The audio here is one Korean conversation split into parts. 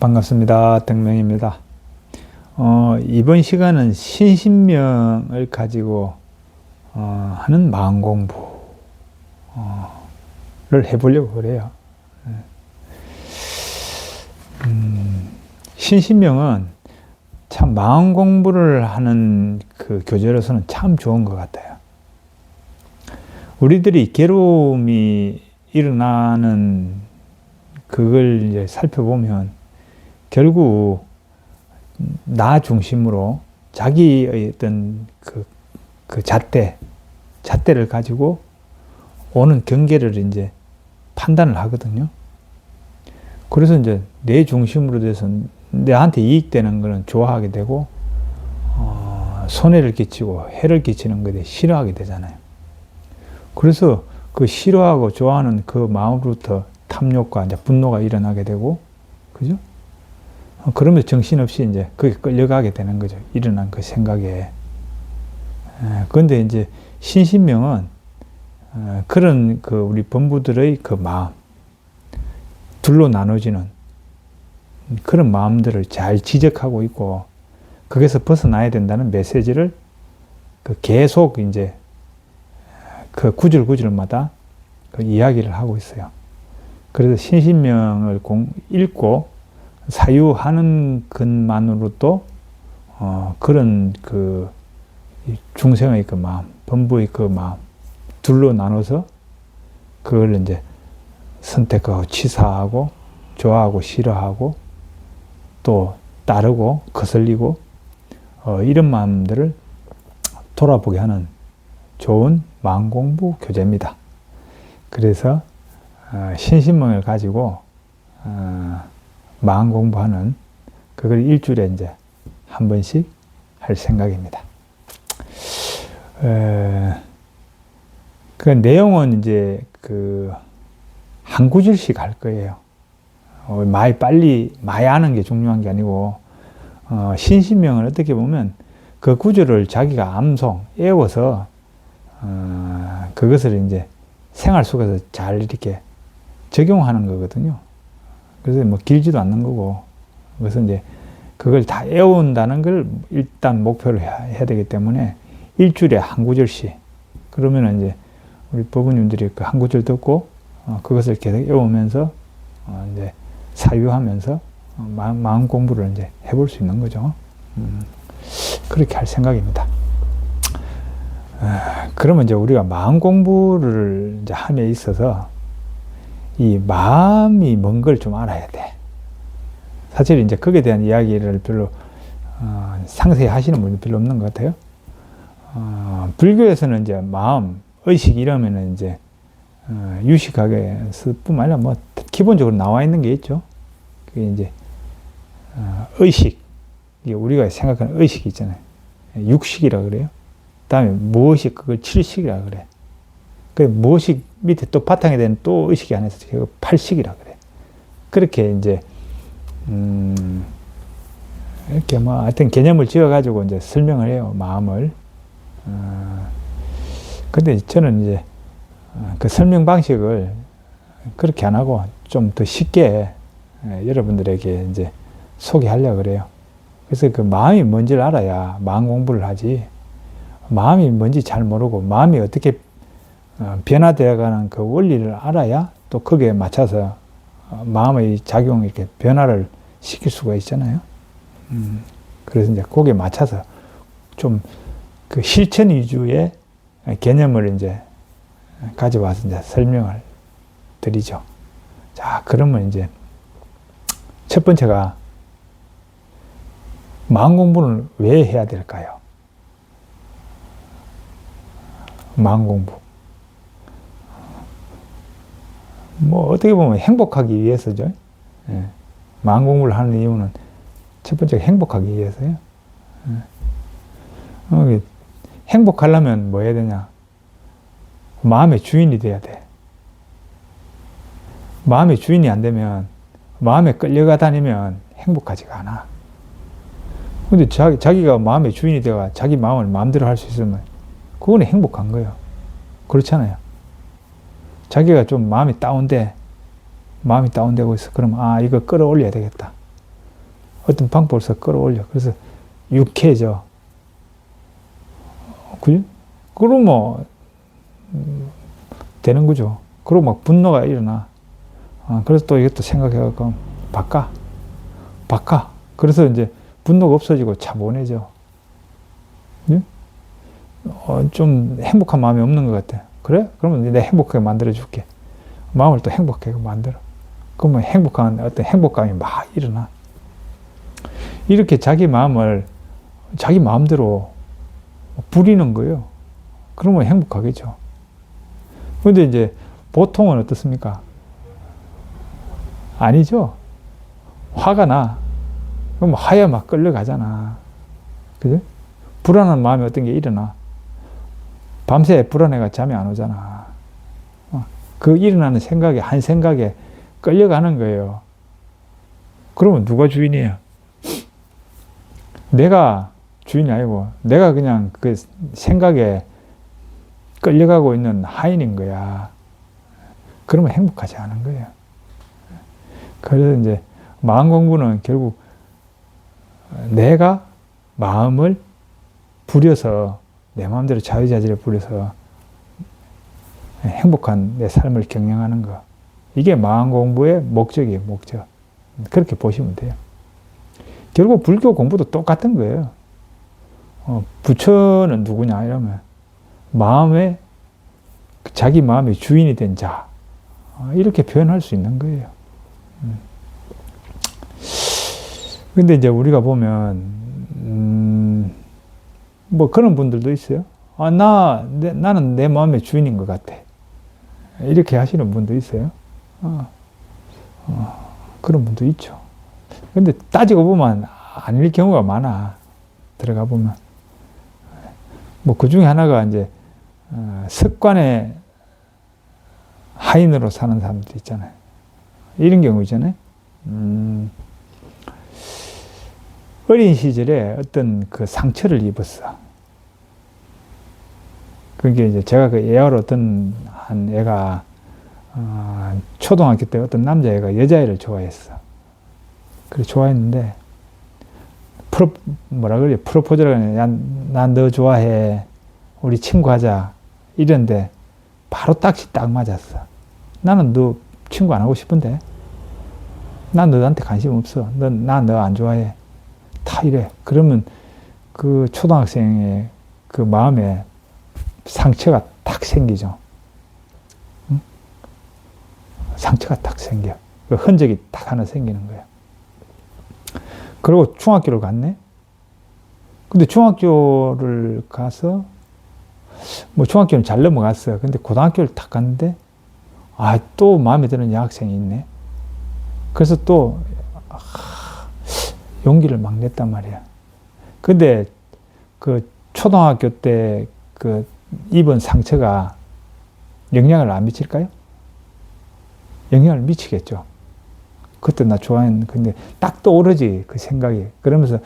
반갑습니다. 덕명입니다. 이번 시간은 신신명을 가지고 하는 마음 공부를 해보려고 그래요. 신신명은 참 마음 공부를 하는 그 교재로서는 참 좋은 것 같아요. 우리들이 괴로움이 일어나는 그걸 이제 살펴보면 결국 나 중심으로 자기의 어떤 그 잣대를 가지고 오는 경계를 이제 판단을 하거든요. 그래서 이제 내 중심으로 돼서 나한테 이익되는 거는 좋아하게 되고, 손해를 끼치고 해를 끼치는 것에 싫어하게 되잖아요. 그래서 그 싫어하고 좋아하는 그 마음으로부터 탐욕과 이제 분노가 일어나게 되고, 그죠? 그러면서 정신없이 이제 거기에 끌려가게 되는 거죠. 일어난 그 생각에. 그런데 이제 신신명은 그런 그 우리 범부들의 그 마음, 둘로 나눠지는 그런 마음들을 잘 지적하고 있고, 거기서 벗어나야 된다는 메시지를 계속 이제 그 구절구절마다 그 이야기를 하고 있어요. 그래서 신신명을 읽고 사유하는 것만으로도 그런 그 중생의 그 마음, 범부의 그 마음 둘로 나눠서 그걸 이제 선택하고 치사하고 좋아하고 싫어하고 또 따르고 거슬리고 이런 마음들을 돌아보게 하는 좋은 마음 공부 교재입니다. 그래서 신신명을 가지고 마음 공부하는 그걸 일주일에 이제 한 번씩 할 생각입니다. 그 내용은 이제 그 한 구절씩 할 거예요. 많이 아는 게 중요한 게 아니고, 신신명을 어떻게 보면 그 구절을 자기가 암송, 외워서 그것을 이제 생활 속에서 잘 이렇게 적용하는 거거든요. 그래서 뭐 길지도 않는 거고, 그래서 이제 그걸 다 외운다는 걸 일단 목표로 해야 되기 때문에 일주일에 한 구절씩, 그러면은 이제 우리 법원님들이 그 한 구절 듣고 그것을 계속 외우면서 이제 사유하면서 마음 공부를 이제 해볼 수 있는 거죠. 그렇게 할 생각입니다. 그러면 이제 우리가 마음 공부를 이제 함에 있어서 이 마음이 뭔 걸 좀 알아야 돼. 사실 이제 거기에 대한 이야기를 별로 상세히 하시는 분이 별로 없는 것 같아요. 불교에서는 이제 마음, 의식 이러면은 이제 유식학에서 뿐만 아니라 뭐 기본적으로 나와 있는 게 있죠. 그게 이제 의식, 이게 우리가 생각하는 의식이 있잖아요. 육식이라 그래요. 다음에 무의식, 그걸 칠식이라 그래. 그 무의식 밑에 또 바탕에 대한 또 의식이 안에서 그 팔식이라 그래. 그렇게 이제 이렇게 뭐 하여튼 개념을 지어가지고 이제 설명을 해요, 마음을. 근데 저는 이제 그 설명 방식을 그렇게 안 하고 좀 더 쉽게 여러분들에게 이제 소개하려고 그래요. 그래서 그 마음이 뭔지를 알아야 마음 공부를 하지, 마음이 뭔지 잘 모르고 마음이 어떻게 변화되어가는 그 원리를 알아야 또 거기에 맞춰서 마음의 작용 이렇게 변화를 시킬 수가 있잖아요. 그래서 이제 거기에 맞춰서 좀 그 실천 위주의 개념을 이제 가져와서 이제 설명을 드리죠. 자, 그러면 이제 첫 번째가 마음 공부를 왜 해야 될까요? 마음 공부. 뭐 어떻게 보면 행복하기 위해서죠. 예. 마음 공부를 하는 이유는 첫 번째가 행복하기 위해서요. 행복하려면 뭐 해야 되냐? 마음의 주인이 돼야 돼. 마음의 주인이 안 되면, 마음에 끌려가 다니면 행복하지가 않아. 근데 자기가 마음의 주인이 되어 자기 마음을 마음대로 할 수 있으면 그건 행복한 거예요. 그렇잖아요. 자기가 좀 마음이 다운되고 있어. 그럼 이거 끌어올려야 되겠다. 어떤 방법을 써 끌어올려. 그래서 유쾌해져. 그죠? 그러면 되는 거죠. 그리고 막 분노가 일어나. 그래서 또 이것도 생각해갖고 바꿔. 그래서 이제 분노가 없어지고 차분해져. 예? 좀 행복한 마음이 없는 것 같아. 그래? 그러면 내가 행복하게 만들어줄게. 마음을 또 행복하게 만들어. 그러면 행복한 어떤 행복감이 막 일어나. 이렇게 자기 마음을 자기 마음대로 부리는 거예요. 그러면 행복하겠죠. 근데 이제 보통은 어떻습니까? 아니죠. 화가 나. 그럼 화야 막 끌려가잖아. 그죠? 불안한 마음이 어떤 게 일어나. 밤새 불안해가 잠이 안 오잖아. 그 일어나는 생각에, 한 생각에 끌려가는 거예요. 그러면 누가 주인이에요? 내가 주인이 아니고, 내가 그냥 그 생각에 끌려가고 있는 하인인 거야. 그러면 행복하지 않은 거예요. 그래서 이제 마음 공부는 결국 내가 마음을 부려서 내 마음대로 자유자재를 부려서 행복한 내 삶을 경영하는 거. 이게 마음 공부의 목적이에요, 목적. 그렇게 보시면 돼요. 결국 불교 공부도 똑같은 거예요. 부처는 누구냐 이러면 자기 마음의 주인이 된 자. 이렇게 표현할 수 있는 거예요. 근데 이제 우리가 보면, 뭐 그런 분들도 있어요. 나는 내 마음의 주인인 것 같아. 이렇게 하시는 분도 있어요. 그런 분도 있죠. 근데 따지고 보면 아닐 경우가 많아. 들어가 보면. 뭐 그 중에 하나가 이제, 습관의 하인으로 사는 사람도 있잖아요. 이런 경우 있잖아요. 어린 시절에 어떤 그 상처를 입었어. 그게 이제 제가 그 애화로 어떤 한 애가 초등학교 때 어떤 남자애가 여자애를 좋아했어. 그래 좋아했는데 프로포즈를 하냐. 난 너 좋아해. 우리 친구하자. 이런데 바로 딱지 딱 맞았어. 나는 너 친구 안 하고 싶은데. 난 너한테 관심 없어. 나 너 안 좋아해. 다 이래. 그러면 그 초등학생의 그 마음에 상처가 탁 생기죠. 응? 상처가 탁 생겨. 그 흔적이 딱 하나 생기는 거예요. 그리고 중학교를 갔네? 근데 중학교를 가서, 뭐 중학교는 잘 넘어갔어요. 근데 고등학교를 딱 갔는데, 또 마음에 드는 여학생이 있네. 그래서 또, 용기를 막 냈단 말이야. 근데 그 초등학교 때 그 입은 상처가 영향을 안 미칠까요? 영향을 미치겠죠. 그때 나 좋아했는데, 근데 딱 떠오르지, 그 생각이. 그러면서,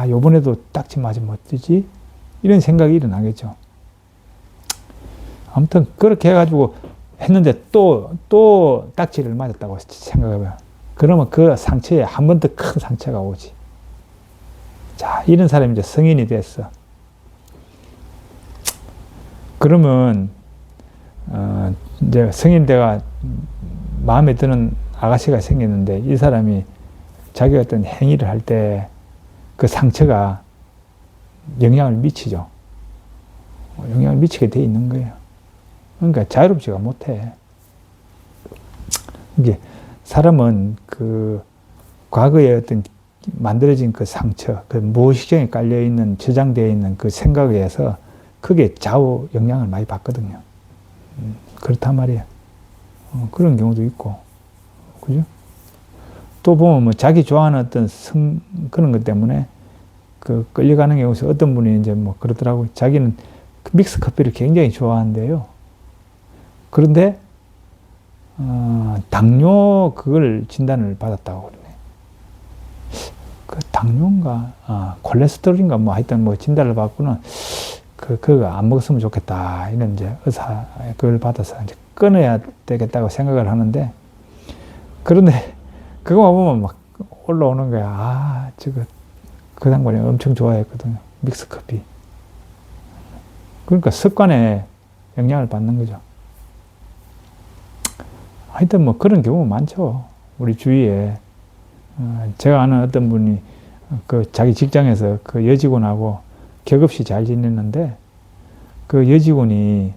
요번에도 딱지 맞으면 어쩌지? 이런 생각이 일어나겠죠. 아무튼, 그렇게 해가지고 했는데 또 딱지를 맞았다고 생각해봐요. 그러면 그 상처에 한 번 더 큰 상처가 오지. 자, 이런 사람이 이제 성인이 됐어. 그러면, 이제 성인 돼가 마음에 드는 아가씨가 생겼는데 이 사람이 자기가 어떤 행위를 할 때 그 상처가 영향을 미치죠. 영향을 미치게 돼 있는 거예요. 그러니까 자유롭지가 못해. 이게 사람은 그 과거에 어떤 만들어진 그 상처, 그 무의식적에 깔려 있는 저장되어 있는 그 생각에 의해서 크게 좌우 영향을 많이 받거든요. 그렇단 말이에요. 그런 경우도 있고, 그죠? 또 보면 뭐 자기 좋아하는 어떤 그런 것 때문에 그 끌려가는 경우에서 어떤 분이 이제 뭐 그러더라고요. 자기는 믹스 커피를 굉장히 좋아한대요. 그런데 당뇨 그걸 진단을 받았다고 그러네. 그 당뇨인가, 콜레스테롤인가 뭐 하여튼 뭐 진단을 받고는 그거 안 먹었으면 좋겠다. 이런 이제 의사 그걸 받아서 이제 끊어야 되겠다고 생각을 하는데, 그런데 그거 보면 막 올라오는 거야. 아, 그 당번에 엄청 좋아했거든요. 믹스커피. 그러니까 습관에 영향을 받는 거죠. 하여튼 뭐 그런 경우 많죠. 우리 주위에. 제가 아는 어떤 분이 그 자기 직장에서 그 여직원하고 격없이 잘 지냈는데 그 여직원이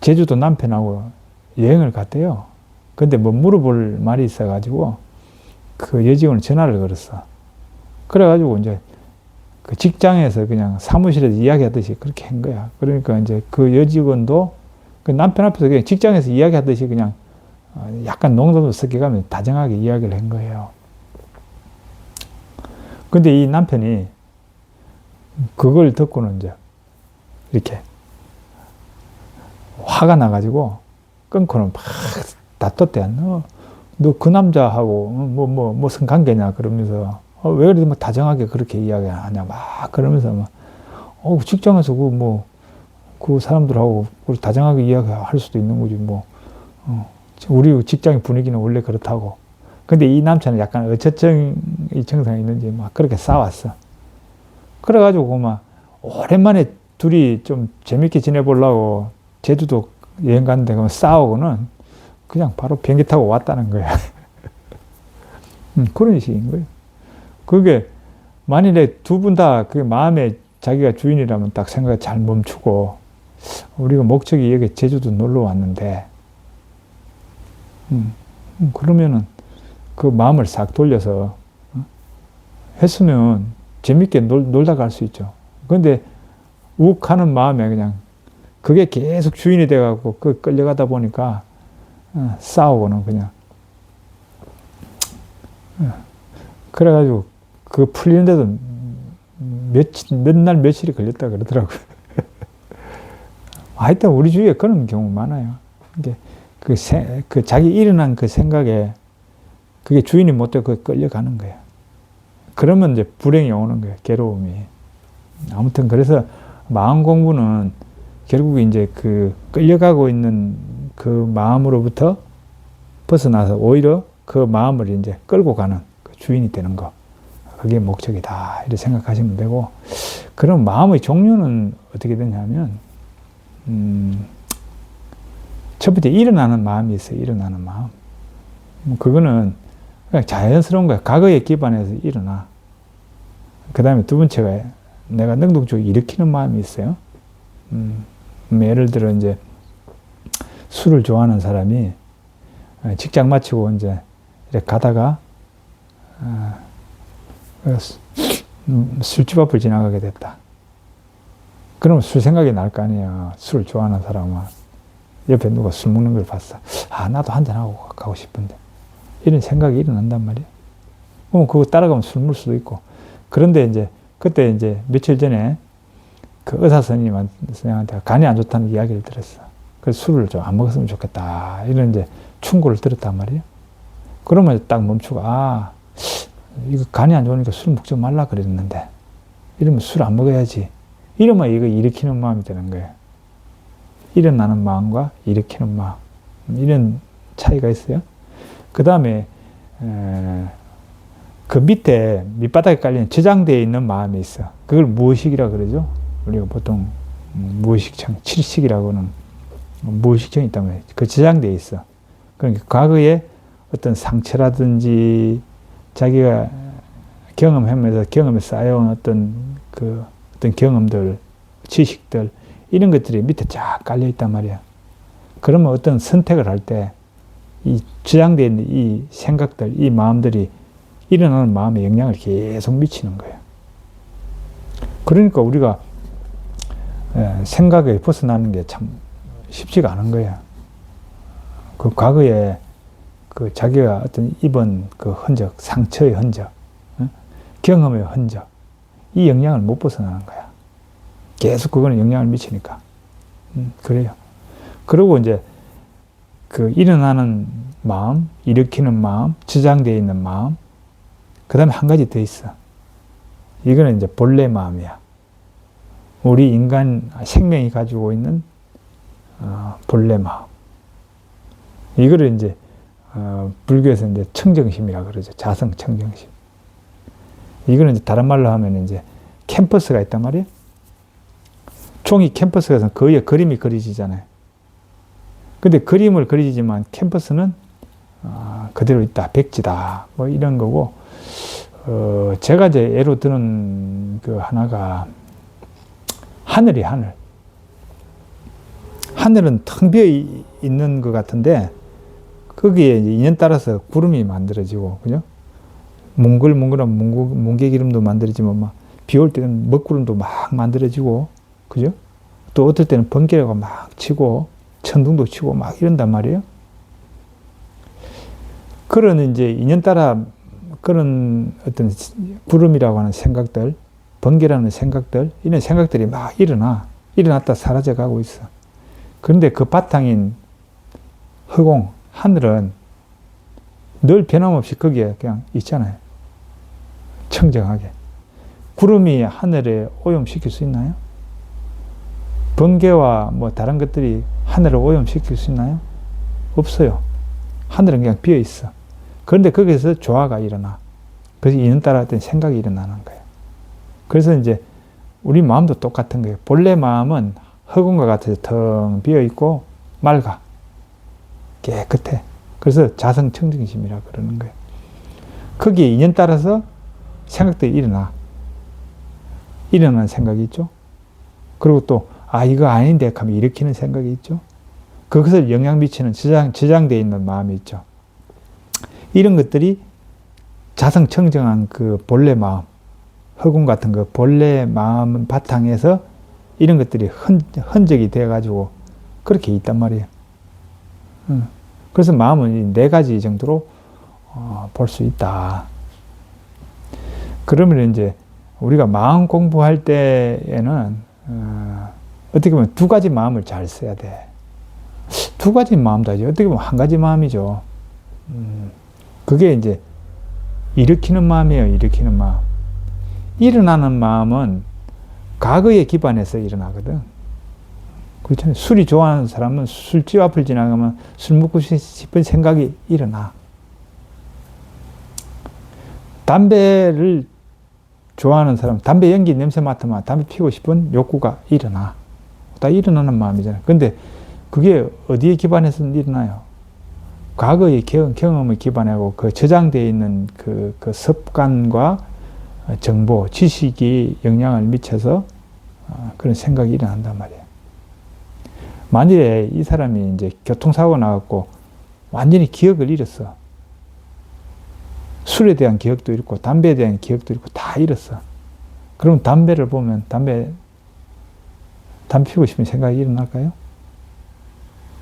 제주도 남편하고 여행을 갔대요. 근데 뭐 물어볼 말이 있어가지고 그 여직원이 전화를 걸었어. 그래가지고 이제 그 직장에서 그냥 사무실에서 이야기하듯이 그렇게 한 거야. 그러니까 이제 그 여직원도 그 남편 앞에서 그냥 직장에서 이야기하듯이 그냥 약간 농담도 섞여가면서 다정하게 이야기를 한 거예요. 근데 이 남편이 그걸 듣고는 이제 이렇게 화가 나가지고 끊고는 막 다퉜대. 너 그 남자하고 무슨 관계냐 그러면서 왜 그렇게 뭐 다정하게 그렇게 이야기하냐 막 그러면서 막 직장에서 그 사람들하고 다정하게 이야기할 수도 있는 거지 우리 직장의 분위기는 원래 그렇다고. 근데 이 남자는 약간 어처증이 증상이 있는지 막 그렇게 싸웠어. 그래가지고 막 오랜만에 둘이 좀 재밌게 지내보려고 제주도 여행 갔는데 싸우고는 그냥 바로 비행기 타고 왔다는 거야. 그런 식인 거예요. 그게 만일에 두 분 다 그 마음에 자기가 주인이라면 딱 생각이 잘 멈추고 우리가 목적이 여기 제주도 놀러 왔는데 그러면은 그 마음을 싹 돌려서 했으면 재밌게 놀다 갈 수 있죠. 근데 욱하는 마음에 그냥 그게 계속 주인이 돼갖고 그 끌려가다 보니까 싸우고는 그냥 그래가지고 그 풀리는데도 몇 날 며칠이 걸렸다 그러더라고요. 하여튼 우리 주위에 그런 경우 많아요. 이게 그 자기 일어난 그 생각에 그게 주인이 못되고 그 끌려가는 거예요. 그러면 이제 불행이 오는 거예요. 괴로움이. 아무튼 그래서 마음 공부는 결국 이제 그 끌려가고 있는 그 마음으로부터 벗어나서 오히려 그 마음을 이제 끌고 가는 그 주인이 되는 거. 그게 목적이다. 이렇게 생각하시면 되고. 그럼 마음의 종류는 어떻게 되냐면, 첫 번째 일어나는 마음이 있어요. 일어나는 마음. 그거는 그냥 자연스러운 거야. 과거에 기반해서 일어나. 그 다음에 두 번째가 내가 능동적으로 일으키는 마음이 있어요. 예를 들어 이제 술을 좋아하는 사람이 직장 마치고 이제 이렇게 가다가 술집 앞을 지나가게 됐다. 그러면 술 생각이 날 거 아니야. 술을 좋아하는 사람은. 옆에 누가 술 먹는 걸 봤어. 아, 나도 한잔하고 가고 싶은데. 이런 생각이 일어난단 말이야. 그럼 그거 따라가면 술 먹을 수도 있고. 그런데 이제, 그때 이제 며칠 전에 그 의사 선생님한테 간이 안 좋다는 이야기를 들었어. 그래서 술을 좀 안 먹었으면 좋겠다. 이런 이제 충고를 들었단 말이야. 그러면 딱 멈추고, 이거 간이 안 좋으니까 술 먹지 말라 그랬는데. 이러면 술 안 먹어야지. 이러면 이거 일으키는 마음이 되는 거예요. 일어나는 마음과 일으키는 마음. 이런 차이가 있어요. 그 다음에, 그 밑에, 밑바닥에 깔린 저장되어 있는 마음이 있어. 그걸 무의식이라고 그러죠. 우리가 보통 무의식청, 칠식이라고는 무의식청이 있단 말이에요. 그 저장되어 있어. 그러니까 과거에 어떤 상처라든지 자기가 경험하면서 경험에 쌓여온 어떤 경험들, 지식들, 이런 것들이 밑에 쫙 깔려 있단 말이야. 그러면 어떤 선택을 할 때 이 저장되어 있는 이 생각들, 이 마음들이 일어나는 마음에 영향을 계속 미치는 거예요. 그러니까 우리가 생각에 벗어나는 게 참 쉽지가 않은 거예요. 그 과거에 그 자기가 어떤 입은 그 흔적, 상처의 흔적, 경험의 흔적, 이 영향을 못 벗어나는 거야. 계속 그거는 영향을 미치니까. 그래요. 그리고 이제 그 일어나는 마음, 일으키는 마음, 저장되어 있는 마음, 그 다음에 한 가지 더 있어. 이거는 이제 본래 마음이야. 우리 인간 생명이 가지고 있는 본래 마음. 이거를 이제 불교에서 이제 청정심이라 그러죠. 자성 청정심. 이거는 이제 다른 말로 하면 이제 캠퍼스가 있단 말이에요. 종이 캠퍼스에서 그 위에 그림이 그려지잖아요. 근데 그림을 그리지만 캠퍼스는 그대로 있다, 백지다, 뭐 이런 거고, 제가 이제 예로 드는 그 하나가 하늘이 하늘. 하늘은 텅 비어 있는 것 같은데, 거기에 이제 인연 따라서 구름이 만들어지고, 그죠? 몽글몽글한 뭉게기름도 만들어지면 막, 비 올 때는 먹구름도 막 만들어지고, 그죠? 또 어떨 때는 번개가 막 치고, 천둥도 치고 막 이런단 말이에요. 그런 이제 인연 따라 그런 어떤 구름이라고 하는 생각들, 번개라는 생각들, 이런 생각들이 막 일어났다 사라져 가고 있어. 그런데 그 바탕인 허공, 하늘은 늘 변함없이 거기에 그냥 있잖아요. 청정하게. 구름이 하늘에 오염시킬 수 있나요? 번개와 뭐 다른 것들이 하늘을 오염시킬 수 있나요? 없어요. 하늘은 그냥 비어 있어. 그런데 거기서 조화가 일어나. 그래서 이는 따라 어떤 생각이 일어나는 거예요. 그래서 이제 우리 마음도 똑같은 거예요. 본래 마음은 허공과 같아서 텅 비어 있고 맑아. 깨끗해. 그래서 자성청정심이라 그러는 거예요. 거기에 인연 따라서 생각들이 일어나는 생각이 있죠. 그리고 또 이거 아닌데 하면 일으키는 생각이 있죠. 그것을 영향 미치는 저장되어 있는 마음이 있죠. 이런 것들이 자성청정한 그 본래 마음, 허공 같은 그 본래 마음 바탕에서 이런 것들이 흔적이 되어가지고 그렇게 있단 말이에요. 그래서 마음은 네 가지 정도로 볼 수 있다. 그러면 이제 우리가 마음 공부할 때에는 어떻게 보면 두 가지 마음을 잘 써야 돼. 두 가지 마음도 아니죠. 어떻게 보면 한 가지 마음이죠. 그게 이제 일으키는 마음이에요. 일으키는 마음. 일어나는 마음은 과거에 기반해서 일어나거든. 그렇잖아요. 술이 좋아하는 사람은 술집 앞을 지나가면 술 먹고 싶은 생각이 일어나. 담배를 좋아하는 사람, 담배 연기 냄새 맡으면 담배 피우고 싶은 욕구가 일어나. 다 일어나는 마음이잖아요. 근데 그게 어디에 기반해서 일어나요? 과거의 경험을 기반하고 그 저장되어 있는 그 습관과 정보, 지식이 영향을 미쳐서 그런 생각이 일어난단 말이에요. 만일에 이 사람이 이제 교통사고 나갖고 완전히 기억을 잃었어. 술에 대한 기억도 잃고 담배에 대한 기억도 잃고 다 잃었어. 그럼 담배를 보면 담배 피우고 싶은 생각이 일어날까요?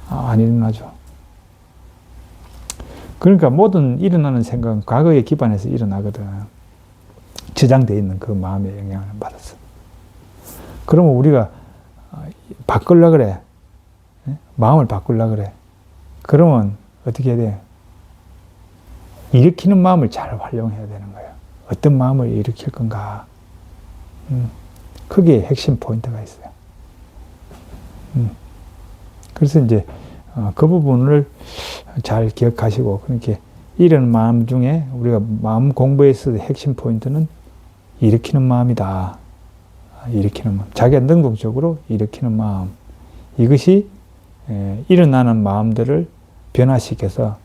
안 일어나죠. 그러니까 모든 일어나는 생각은 과거에 기반해서 일어나거든. 저장되어 있는 그 마음의 영향을 받았어. 그러면 우리가 바꾸려고 그래. 마음을 바꾸려고 그래. 그러면 어떻게 해야 돼? 일으키는 마음을 잘 활용해야 되는 거예요. 어떤 마음을 일으킬 건가. 거기에 핵심 포인트가 있어요. 그래서 이제 그 부분을 잘 기억하시고, 그렇게 이런 마음 중에 우리가 마음 공부에서 핵심 포인트는 일으키는 마음이다. 일으키는 마음. 자기가 능동적으로 일으키는 마음. 이것이 일어나는 마음들을 변화시켜서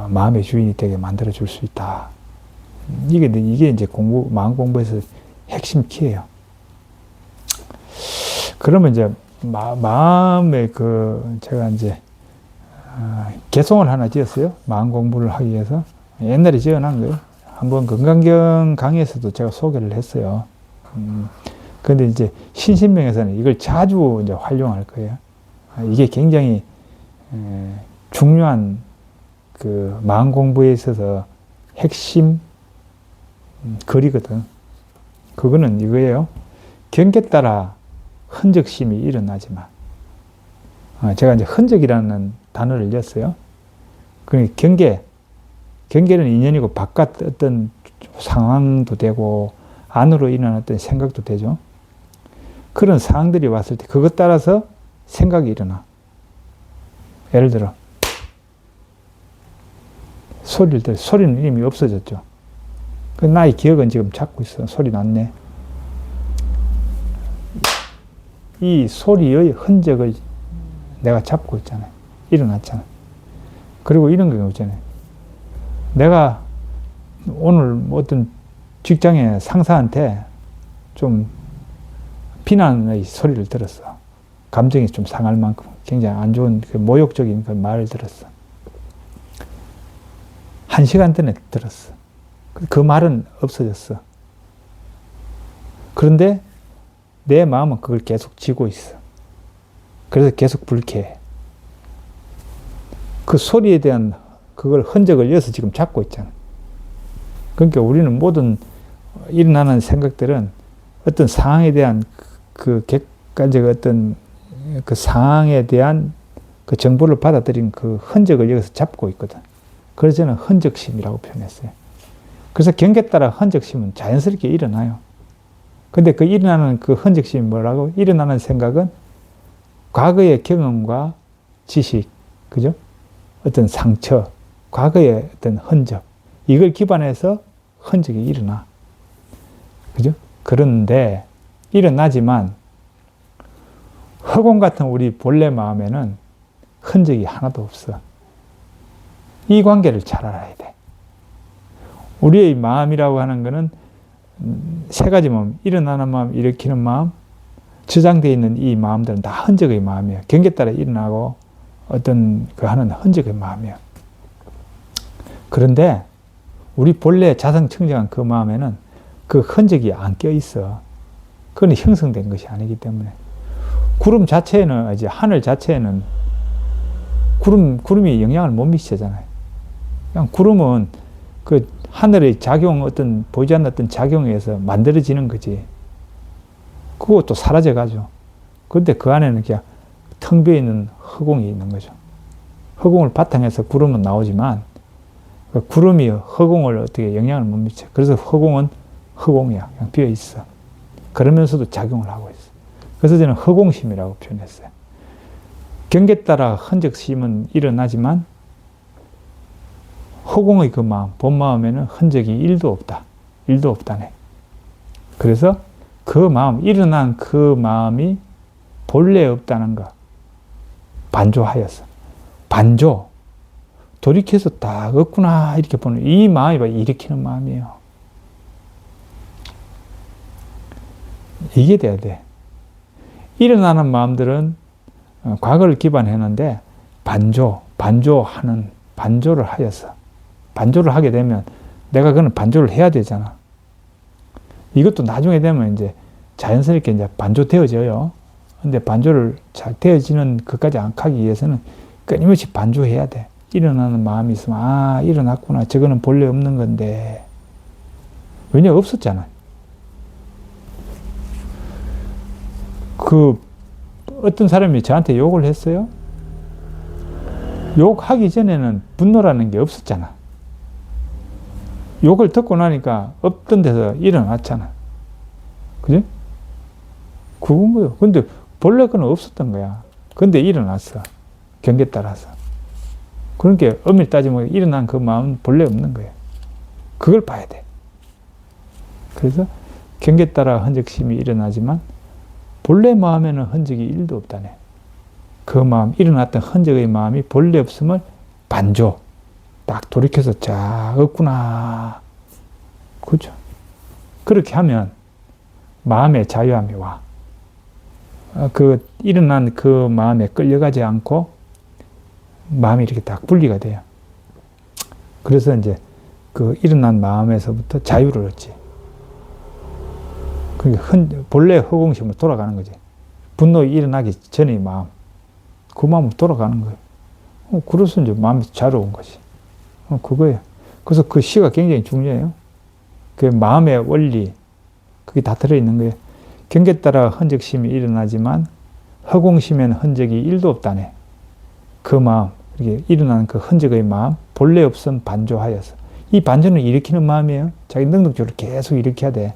마음의 주인이 되게 만들어 줄 수 있다. 이게 이제 마음 공부에서 핵심 키예요. 그러면 이제 마음의 제가 이제 개송을 하나 지었어요. 마음 공부를 하기 위해서. 옛날에 지어놓은 거예요. 한번 건강경 강의에서도 제가 소개를 했어요. 근데 이제 신신명에서는 이걸 자주 이제 활용할 거예요. 이게 굉장히 중요한 그 마음 공부에 있어서 핵심 거리거든. 그거는 이거예요. 경계 따라 흔적심이 일어나지만. 제가 이제 흔적이라는 단어를 넣었어요. 그러니까 경계는 인연이고 바깥 어떤 상황도 되고 안으로 일어난 어떤 생각도 되죠. 그런 상황들이 왔을 때 그것 따라서 생각이 일어나. 예를 들어 소리를 들어. 소리는 이미 없어졌죠. 그 나의 기억은 지금 잡고 있어. 소리 났네. 이 소리의 흔적을 내가 잡고 있잖아요. 일어났잖아. 그리고 이런 경우 있잖아요. 내가 오늘 어떤 직장의 상사한테 좀 비난의 소리를 들었어. 감정이 좀 상할 만큼 굉장히 안 좋은 그 모욕적인 그 말을 들었어. 1시간 전에 들었어. 그 말은 없어졌어. 그런데 내 마음은 그걸 계속 쥐고 있어. 그래서 계속 불쾌해. 그 소리에 대한 그걸 흔적을 이어서 지금 잡고 있잖아. 그러니까 우리는 모든 일어나는 생각들은 어떤 상황에 대한 그 객관적 어떤 그 상황에 대한 그 정보를 받아들인 그 흔적을 여기서 잡고 있거든. 그래서 저는 흔적심이라고 표현했어요. 그래서 경계에 따라 흔적심은 자연스럽게 일어나요. 근데 그 일어나는 그 흔적심이 뭐라고? 일어나는 생각은 과거의 경험과 지식, 그죠? 어떤 상처, 과거의 어떤 흔적, 이걸 기반해서 흔적이 일어나. 그죠? 그런데 일어나지만 허공 같은 우리 본래 마음에는 흔적이 하나도 없어. 이 관계를 잘 알아야 돼. 우리의 마음이라고 하는 것은 세 가지 마음, 일어나는 마음, 일으키는 마음, 저장되어 있는 이 마음들은 다 흔적의 마음이에요. 경계에 따라 일어나고 어떤 그 하는 흔적의 마음이에요. 그런데 우리 본래 자성청정한 그 마음에는 그 흔적이 안 껴있어. 그건 형성된 것이 아니기 때문에. 구름 자체에는, 이제 하늘 자체에는 구름이 영향을 못 미치잖아요. 그냥 구름은 그 하늘의 작용, 어떤 보이지 않는 어떤 작용에 의해서 만들어지는 거지. 그것도 사라져가죠. 그런데 그 안에는 그냥 텅 비어 있는 허공이 있는 거죠. 허공을 바탕해서 구름은 나오지만 그 구름이 허공을 어떻게 영향을 못 미쳐. 그래서 허공은 허공이야. 그냥 비어 있어. 그러면서도 작용을 하고 있어. 그래서 저는 허공심이라고 표현했어요. 경계에 따라 흔적심은 일어나지만 허공의 그 마음, 본 마음에는 흔적이 1도 없다. 1도 없다네. 그래서 그 마음, 일어난 그 마음이 본래 없다는 거. 반조하였어. 반조. 돌이켜서 딱 없구나 이렇게 보는 이 마음이 일으키는 마음이에요. 이게 돼야 돼. 일어나는 마음들은 과거를 기반했는데 반조를 하여서 반조를 하게 되면 내가 그는 반조를 해야 되잖아. 이것도 나중에 되면 이제 자연스럽게 이제 반조되어져요. 근데 반조를 잘 되어지는 것까지 안 가기 위해서는 끊임없이 반조해야 돼. 일어나는 마음이 있으면 아 일어났구나. 저거는 본래 없는 건데. 왜냐 없었잖아. 그 어떤 사람이 저한테 욕을 했어요. 욕하기 전에는 분노라는 게 없었잖아. 욕을 듣고 나니까 없던 데서 일어났잖아. 그지? 그건 거예요. 근데 본래 그는 없었던 거야. 근데 일어났어. 경계에 따라서. 그러니까 엄밀히 따지면 일어난 그 마음은 본래 없는 거예요. 그걸 봐야 돼. 그래서 경계에 따라 흔적심이 일어나지만 본래 마음에는 흔적이 1도 없다네. 그 마음, 일어났던 흔적의 마음이 본래 없음을 반조. 딱 돌이켜서 자, 없구나. 그죠? 그렇게 하면 마음의 자유함이 와. 그 일어난 그 마음에 끌려가지 않고 마음이 이렇게 딱 분리가 돼요. 그래서 이제 그 일어난 마음에서부터 자유를 얻지. 본래 허공심으로 돌아가는 거지. 분노가 일어나기 전의 마음. 그 마음으로 돌아가는 거예요. 그래서 이제 마음이 자유로운 거지. 그거예요. 그래서 그 시가 굉장히 중요해요. 그 마음의 원리, 그게 다 들어있는 거예요. 경계에 따라 흔적심이 일어나지만 허공심에는 흔적이 1도 없다네. 그 마음, 이렇게 일어나는 그 흔적의 마음, 본래 없음 반조하여서. 이 반조는 일으키는 마음이에요. 자기 능동적으로 계속 일으켜야 돼.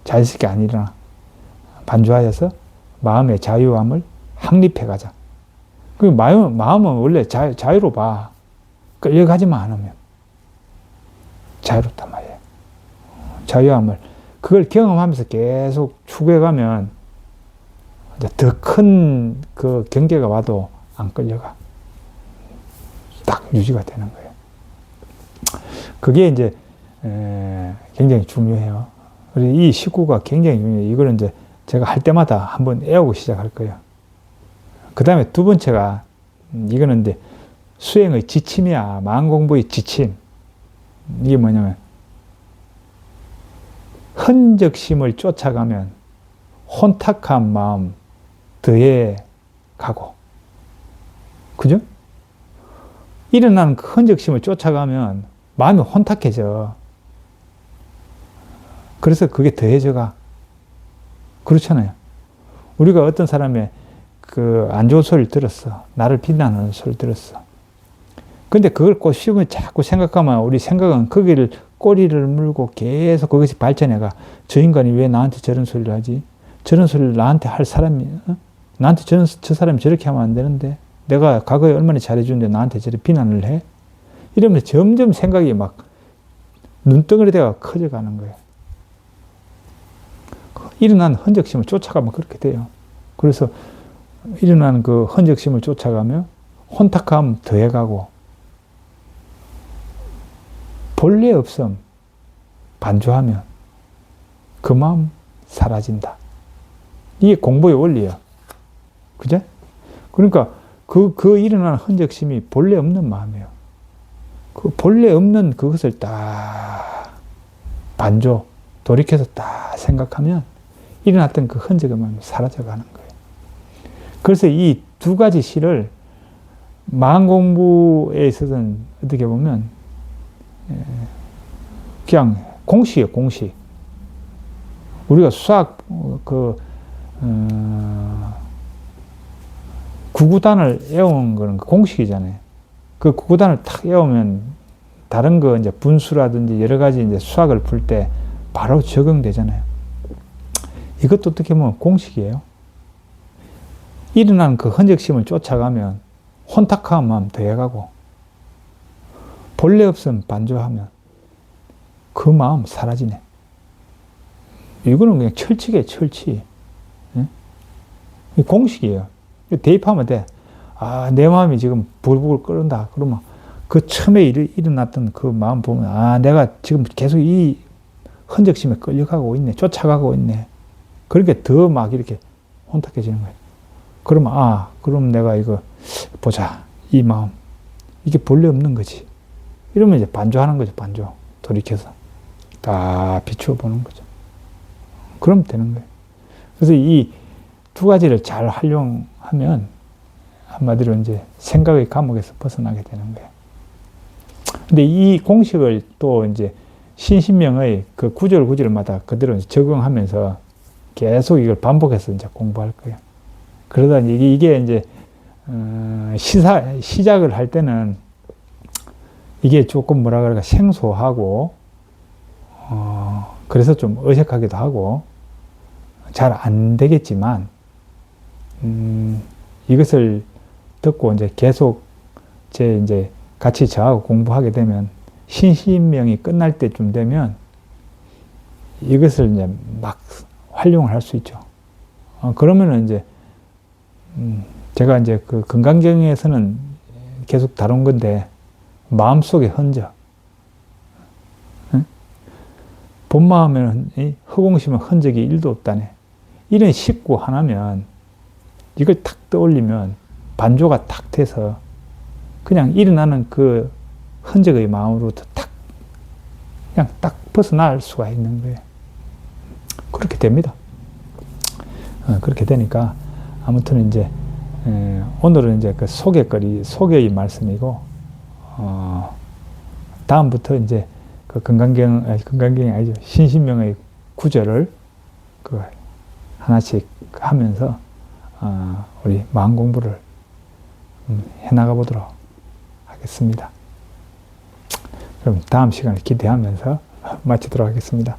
자연스럽게 안 일어나. 반조하여서 마음의 자유함을 확립해 가자. 그 마음은 원래 자유로 봐. 끌려가지만 않으면. 자유롭단 말이에요. 자유함을 그걸 경험하면서 계속 추구해가면 더 큰 그 경계가 와도 안 끌려가. 딱 유지가 되는 거예요. 그게 이제 굉장히 중요해요. 그리고 이 식구가 굉장히 중요해요. 이거는 이제 제가 할 때마다 한번 애우고 시작할 거예요. 그 다음에 두 번째가 이거는 이제 수행의 지침이야. 마음 공부의 지침. 이게 뭐냐면 흔적심을 쫓아가면 혼탁한 마음 더해 가고, 그죠? 일어나는 그 흔적심을 쫓아가면 마음이 혼탁해져. 그래서 그게 더해져가. 그렇잖아요. 우리가 어떤 사람의 그 안 좋은 소리를 들었어. 나를 비난하는 소리를 들었어. 근데 그걸 꼬시면 자꾸 생각하면 우리 생각은 거기를 꼬리를 물고 계속 그것이 발전해가. 저 인간이 왜 나한테 저런 소리를 하지? 저런 소리를 나한테 할 사람이, 나한테 저 사람이 저렇게 하면 안 되는데, 내가 과거에 얼마나 잘해주는데 나한테 저렇게 비난을 해? 이러면서 점점 생각이 막 눈덩어리 대가 커져가는 거예요. 일어난 흔적심을 쫓아가면 그렇게 돼요. 그래서 일어나는 그 흔적심을 쫓아가면 혼탁함 더해가고, 본래 없음 반조하면 그 마음 사라진다. 이게 공부의 원리예요. 그죠? 그러니까 그 일어나는 흔적심이 본래 없는 마음이에요. 그 본래 없는 그것을 딱 반조, 돌이켜서 딱 생각하면 일어났던 그 흔적의 마음이 사라져가는 거예요. 그래서 이 두 가지 시를 마음 공부에 있어서는 어떻게 보면 그냥 공식이에요, 공식. 우리가 수학 구구단을 외우는 거는 공식이잖아요. 그 구구단을 탁 외우면 다른 거 이제 분수라든지 여러 가지 이제 수학을 풀 때 바로 적용되잖아요. 이것도 어떻게 보면 공식이에요. 일어나는 그 흔적심을 쫓아가면 혼탁한 마음 더해가고, 본래 없음 반조하면 그 마음 사라지네. 이거는 그냥 철칙이에요, 철칙. 예? 공식이에요. 대입하면 돼. 아, 내 마음이 지금 부글부글 끓는다. 그러면 그 처음에 일어났던 그 마음 보면, 아, 내가 지금 계속 이 흔적심에 끌려가고 있네. 쫓아가고 있네. 그렇게 더 막 이렇게 혼탁해지는 거예요. 그러면, 아, 그럼 내가 이거 보자. 이 마음. 이게 본래 없는 거지. 이러면 이제 반조하는 거죠, 반조. 돌이켜서. 다 비추어 보는 거죠. 그럼 되는 거예요. 그래서 이 두 가지를 잘 활용하면 한마디로 이제 생각의 감옥에서 벗어나게 되는 거예요. 근데 이 공식을 또 이제 신신명의 그 구절마다 그대로 적용하면서 계속 이걸 반복해서 이제 공부할 거예요. 그러다 이게 이제 시작을 할 때는 이게 조금 뭐라 그럴까 생소하고 그래서 좀 어색하기도 하고 잘 안 되겠지만 이것을 듣고 이제 계속 이제 같이 저하고 공부하게 되면 신신명이 끝날 때쯤 되면 이것을 이제 막 활용을 할 수 있죠. 그러면은 이제 제가 이제 그 건강경에서는 계속 다룬 건데 마음속의 흔적, 본 마음에는 허공심은 흔적이 1도 없다네. 이런 식구 하나면 이걸 탁 떠올리면 반조가 탁 돼서 그냥 일어나는 그 흔적의 마음으로부터 그냥 딱 벗어날 수가 있는 거예요. 그렇게 됩니다. 그렇게 되니까 아무튼 이제 오늘은 이제 그 소개의 말씀이고 다음부터 이제 그 건강경이 아니죠. 신신명의 구절을 그 하나씩 하면서 우리 마음 공부를 해나가 보도록 하겠습니다. 그럼 다음 시간을 기대하면서 마치도록 하겠습니다.